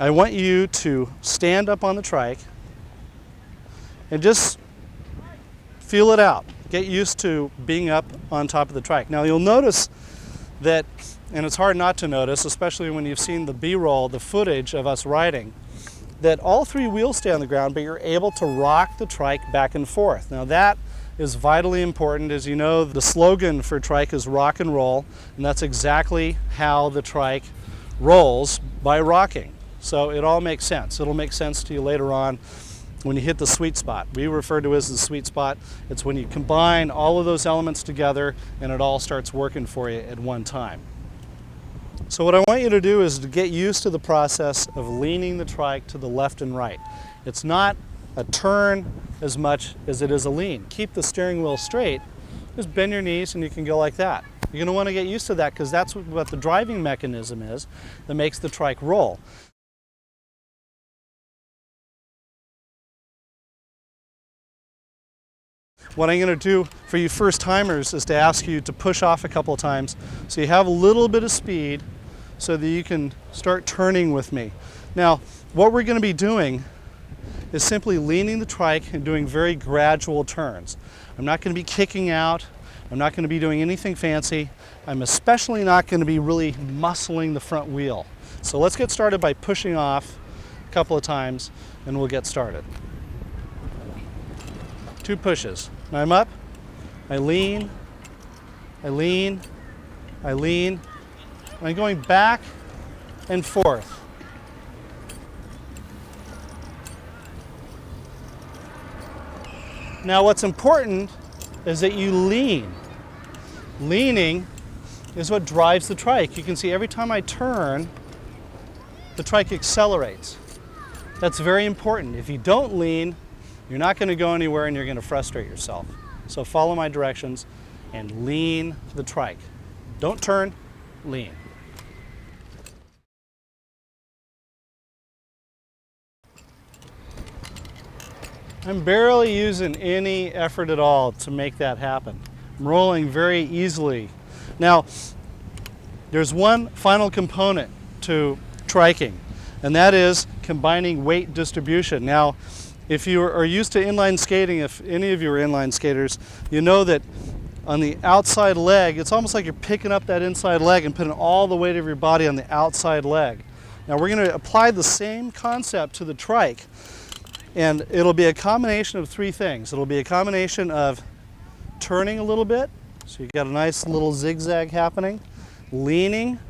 I want you to stand up on the trike and just feel it out. Get used to being up on top of the trike. Now you'll notice that, and it's hard not to notice, especially when you've seen the B-roll, the footage of us riding, that all three wheels stay on the ground, but you're able to rock the trike back and forth. Now that is vitally important. As you know, the slogan for trike is rock and roll, and that's exactly how the trike rolls, by rocking. So it all makes sense. It'll make sense to you later on when you hit the sweet spot. We refer to it as the sweet spot. It's when you combine all of those elements together and it all starts working for you at one time. So what I want you to do is to get used to the process of leaning the trike to the left and right. It's not a turn as much as it is a lean. Keep the steering wheel straight, just bend your knees and you can go like that. You're going to want to get used to that because that's what the driving mechanism is that makes the trike roll. What I'm going to do for you first timers is to ask you to push off a couple of times so you have a little bit of speed so that you can start turning with me. Now, what we're going to be doing is simply leaning the trike and doing very gradual turns. I'm not going to be kicking out. I'm not going to be doing anything fancy. I'm especially not going to be really muscling the front wheel. So let's get started by pushing off a couple of times and we'll get started. 2 pushes. Now I'm up, I lean, I lean, I lean, and I'm going back and forth. Now what's important is that you lean. Leaning is what drives the trike. You can see every time I turn, the trike accelerates. That's very important. If you don't lean, you're not going to go anywhere and you're going to frustrate yourself. So follow my directions and lean the trike. Don't turn, lean. I'm barely using any effort at all to make that happen. I'm rolling very easily. Now, there's one final component to triking, and that is combining weight distribution. Now, if you are used to inline skating, if any of you are inline skaters, you know that on the outside leg, it's almost like you're picking up that inside leg and putting all the weight of your body on the outside leg. Now we're going to apply the same concept to the trike, and it'll be a combination of 3 things. It'll be a combination of turning a little bit, so you've got a nice little zigzag happening, leaning,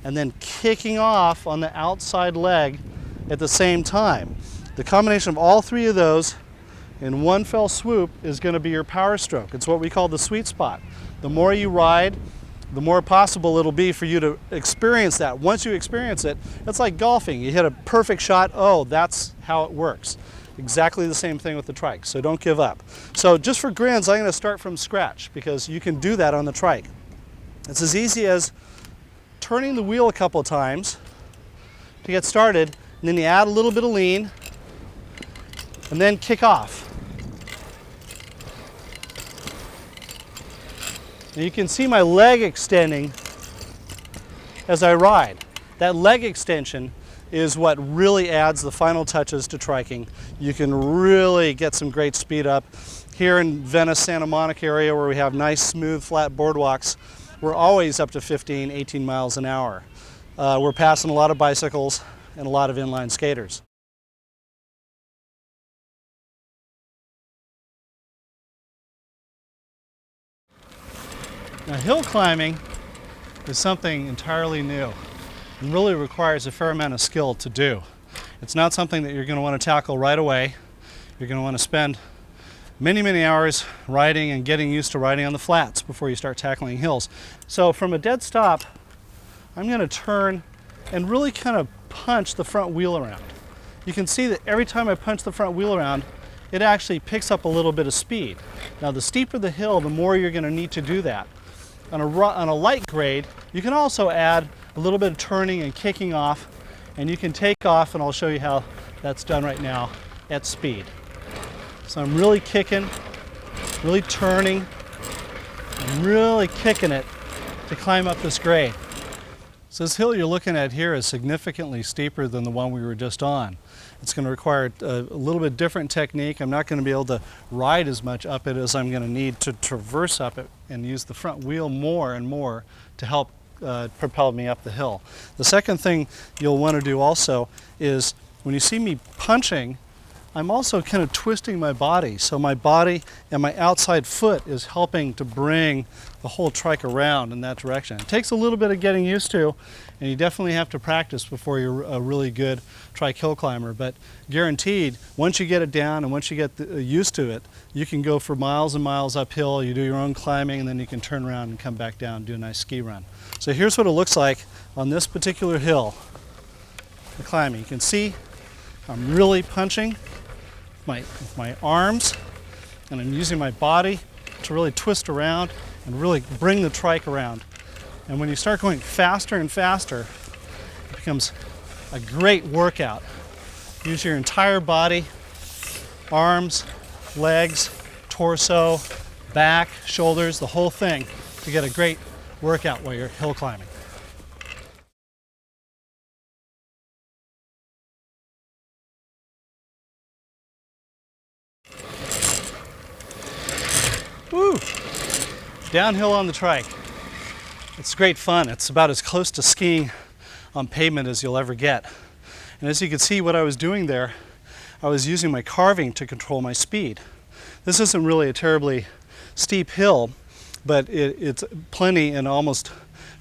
and then kicking off on the outside leg at the same time. The combination of all 3 of those in one fell swoop is going to be your power stroke. It's what we call the sweet spot. The more you ride, the more possible it'll be for you to experience that. Once you experience it, it's like golfing. You hit a perfect shot, oh, that's how it works. Exactly the same thing with the trike, so don't give up. So just for grins, I'm going to start from scratch because you can do that on the trike. It's as easy as turning the wheel a couple of times to get started, and then you add a little bit of lean, and then kick off. And you can see my leg extending as I ride. That leg extension is what really adds the final touches to triking. You can really get some great speed up. Here in Venice, Santa Monica area where we have nice, smooth, flat boardwalks, we're always up to 15, 18 miles an hour. We're passing a lot of bicycles and a lot of inline skaters. Now, hill climbing is something entirely new and really requires a fair amount of skill to do. It's not something that you're going to want to tackle right away. You're going to want to spend many, many hours riding and getting used to riding on the flats before you start tackling hills. So from a dead stop, I'm going to turn and really kind of punch the front wheel around. You can see that every time I punch the front wheel around, it actually picks up a little bit of speed. Now, the steeper the hill, the more you're going to need to do that. On a light grade, you can also add a little bit of turning and kicking off, and you can take off, and I'll show you how that's done right now at speed. So I'm really kicking, really turning, and really kicking it to climb up this grade. So this hill you're looking at here is significantly steeper than the one we were just on. It's going to require a little bit different technique. I'm not going to be able to ride as much up it as I'm going to need to traverse up it and use the front wheel more and more to help propel me up the hill. The second thing you'll want to do also is when you see me punching, I'm also kind of twisting my body. So my body and my outside foot is helping to bring the whole trike around in that direction. It takes a little bit of getting used to, and you definitely have to practice before you're a really good trike hill climber. But guaranteed, once you get it down and once you get used to it, you can go for miles and miles uphill. You do your own climbing, and then you can turn around and come back down and do a nice ski run. So here's what it looks like on this particular hill, the climbing. You can see I'm really punching with my arms, and I'm using my body to really twist around and really bring the trike around. And when you start going faster and faster, it becomes a great workout. Use your entire body, arms, legs, torso, back, shoulders, the whole thing to get a great workout while you're hill climbing. Woo! Downhill on the trike. It's great fun. It's about as close to skiing on pavement as you'll ever get. And as you can see what I was doing there, I was using my carving to control my speed. This isn't really a terribly steep hill, but it's plenty and almost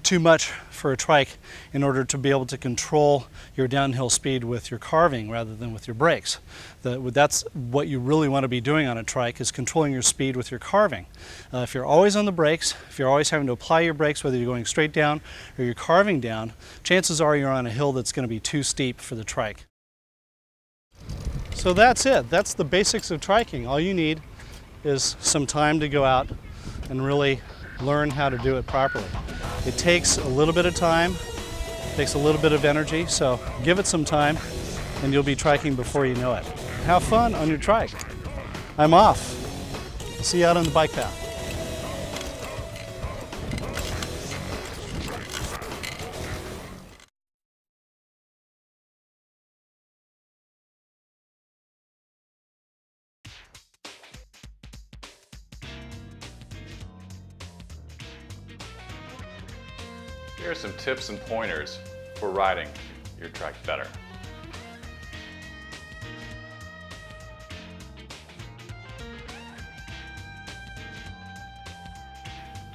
too much for a trike in order to be able to control your downhill speed with your carving rather than with your brakes. That's what you really want to be doing on a trike, is controlling your speed with your carving. If you're always on the brakes, if you're always having to apply your brakes, whether you're going straight down or you're carving down, chances are you're on a hill that's going to be too steep for the trike. So that's it. That's the basics of triking. All you need is some time to go out and really learn how to do it properly. It takes a little bit of time, takes a little bit of energy, so give it some time and you'll be triking before you know it. Have fun on your trike. I'm off. See you out on the bike path. Here are some tips and pointers for riding your trike better.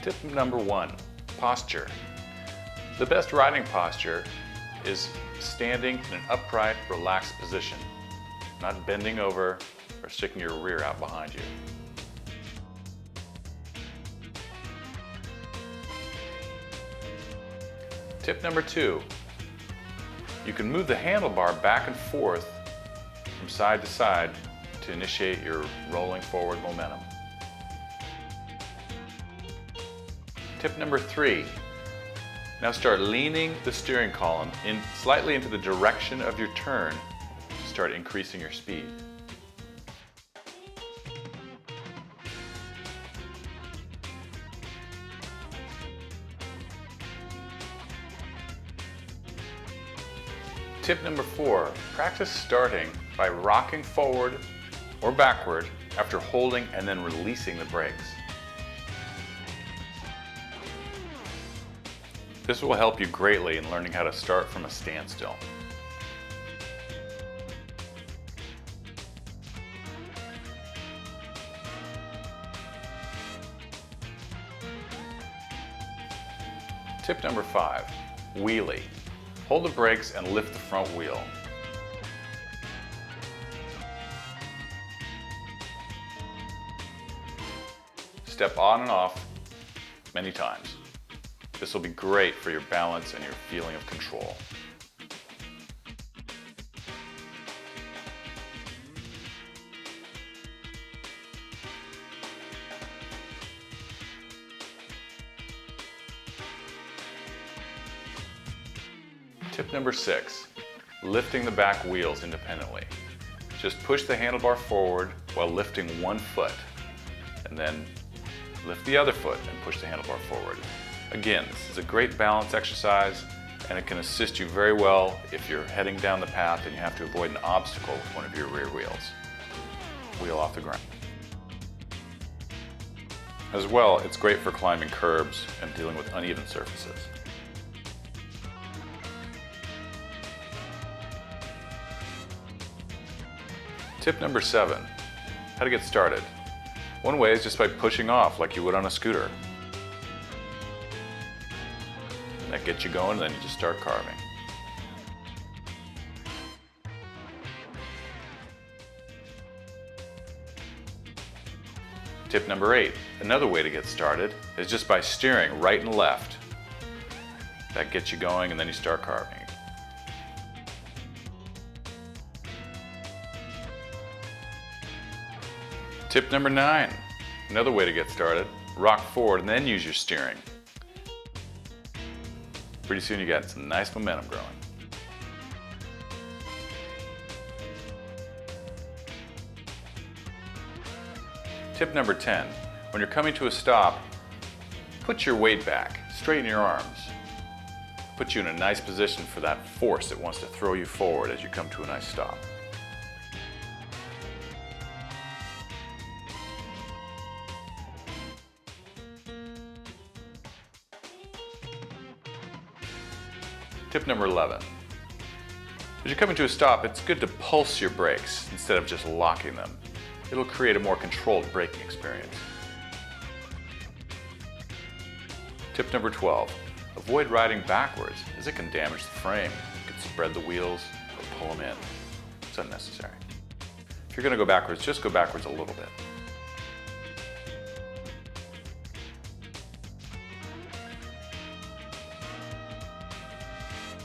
Tip number 1, posture. The best riding posture is standing in an upright, relaxed position, not bending over or sticking your rear out behind you. Tip number 2, you can move the handlebar back and forth from side to side to initiate your rolling forward momentum. Tip number 3, now start leaning the steering column slightly into the direction of your turn to start increasing your speed. Tip number 4, practice starting by rocking forward or backward after holding and then releasing the brakes. This will help you greatly in learning how to start from a standstill. Tip number 5, wheelie. Hold the brakes and lift the front wheel. Step on and off many times. This will be great for your balance and your feeling of control. Tip number 6, lifting the back wheels independently. Just push the handlebar forward while lifting one foot, and then lift the other foot and push the handlebar forward. Again, this is a great balance exercise, and it can assist you very well if you're heading down the path and you have to avoid an obstacle with one of your rear wheels. Wheel off the ground. As well, it's great for climbing curbs and dealing with uneven surfaces. Tip number 7, how to get started. One way is just by pushing off like you would on a scooter. That gets you going, and then you just start carving. Tip number 8, another way to get started is just by steering right and left. That gets you going, and then you start carving. Tip number 9, another way to get started, rock forward and then use your steering. Pretty soon you got some nice momentum growing. Tip number 10, when you're coming to a stop, put your weight back, straighten your arms. Put you in a nice position for that force that wants to throw you forward as you come to a nice stop. Tip number 11. As you're coming to a stop, it's good to pulse your brakes instead of just locking them. It'll create a more controlled braking experience. Tip number 12. Avoid riding backwards as it can damage the frame. You can spread the wheels or pull them in. It's unnecessary. If you're going to go backwards, just go backwards a little bit.